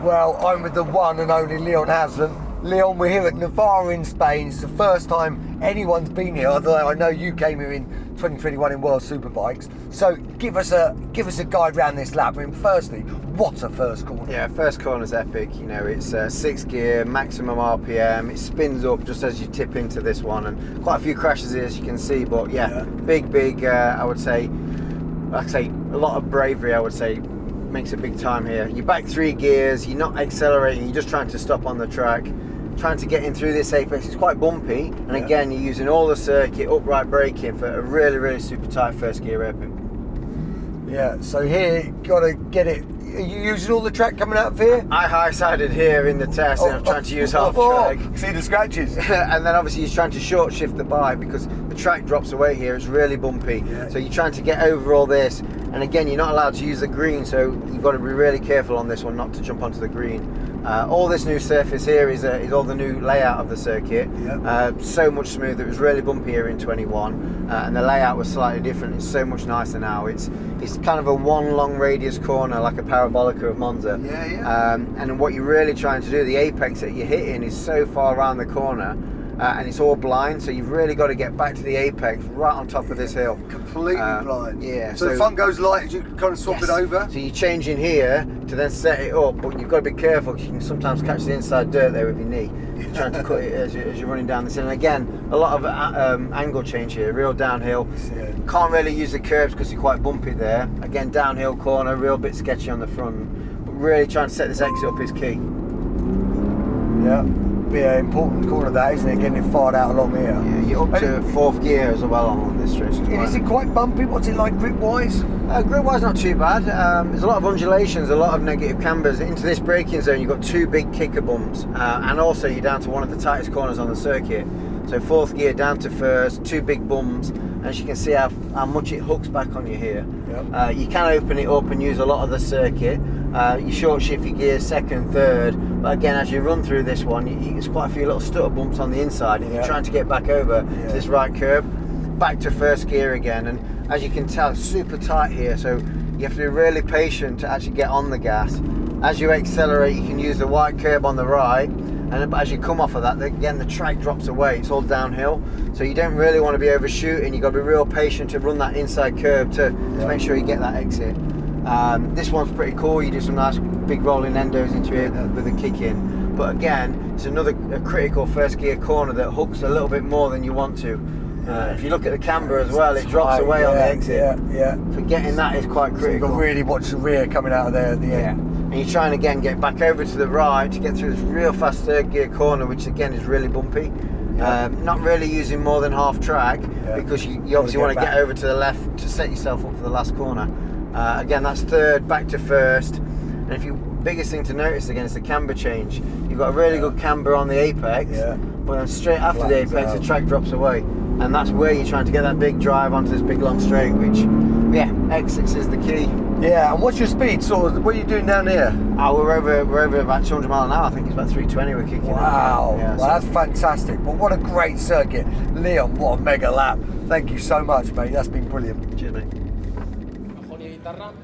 Well, I'm with the one and only Leon Haslam. Leon, we're here at Navarra in Spain. It's the first time anyone's been here, although I know you came here in 2021 in World Superbikes. So give us a guide around this lap. I mean, firstly, what a first corner. Yeah, first corner's epic. You know, it's 6 gear, maximum RPM. It spins up just as you tip into this one, and quite a few crashes here, as you can see. But yeah. big. I would say, like I say, a lot of bravery. I would say makes a big time here. You're back 3 gears. You're not accelerating. You're just trying to stop on the track. Trying to get in through this apex. It's quite bumpy, and again, you're using all the circuit, upright braking for a really super tight first gear epic. Yeah, so here you gotta get it. Are you using all the track coming out of here? I high-sided here in the test, and I'm trying to use half track. See the scratches. And then obviously you're trying to short shift the bike because the track drops away here. It's really bumpy. So you're trying to get over all this, and again, you're not allowed to use the green, so you've got to be really careful on this one not to jump onto the green. All this new surface here is all the new layout of the circuit. So much smoother. It was really bumpy here in 21, and the layout was slightly different. It's so much nicer now. It's kind of a one long radius corner, like a parabolica of Monza. And what you're really trying to do, the apex that you're hitting is so far around the corner, and it's all blind, so you've really got to get back to the apex right on top of this hill. Completely blind. Yeah. So the front goes light, you can kind of swap it over. So you're changing here to then set it up, but you've got to be careful because you can sometimes catch the inside dirt there with your knee. You're trying to cut it as you're running down this hill. And again, a lot of angle change here, real downhill. Can't really use the curbs because you're quite bumpy there. Again, downhill corner, real bit sketchy on the front. But really trying to set this exit up is key. Yeah. Be an important corner that, isn't it? Getting it fired out along here. Yeah, you're up to 4th gear as well on this stretch. Is it quite bumpy? What's it like grip-wise? Grip-wise, not too bad. There's a lot of undulations, a lot of negative cambers. Into this braking zone, you've got 2 big kicker bumps, and also you're down to one of the tightest corners on the circuit. So 4th gear down to 1st, 2 big bumps, and as you can see how much it hooks back on you here. You can open it up and use a lot of the circuit. You short shift your gears 2nd, 3rd, but again, as you run through this one, there's quite a few little stutter bumps on the inside, and you're trying to get back over to this right curb, back to 1st gear again, and as you can tell, it's super tight here, so you have to be really patient to actually get on the gas. As you accelerate, you can use the white curb on the right, and as you come off of that, again, the track drops away. It's all downhill, so you don't really want to be overshooting. You've got to be real patient to run that inside curb to make sure you get that exit. This one's pretty cool. You do some nice big rolling endos into it with a kick in. But again, it's another critical 1st gear corner that hooks a little bit more than you want to. If you look at the camber as well, it drops away on the exit. So getting that is quite critical. So you've got to really watch the rear coming out of there at the end. And you're trying again get back over to the right to get through this real fast 3rd gear corner, which again is really bumpy. Not really using more than half track because you obviously want to get over to the left to set yourself up for the last corner. Again, that's 3rd, back to 1st. And if you biggest thing to notice again is the camber change. You've got a really good camber on the apex, but then straight after the apex, the track drops away, and that's where you're trying to get that big drive onto this big long straight, which exits is the key. Yeah, and what's your speed? What are you doing down here? We're over about 200 miles an hour. I think it's about 320 we're kicking. Wow, that's fantastic. But what a great circuit. Leon, what a mega lap. Thank you so much, mate. That's been brilliant. Cheers, mate.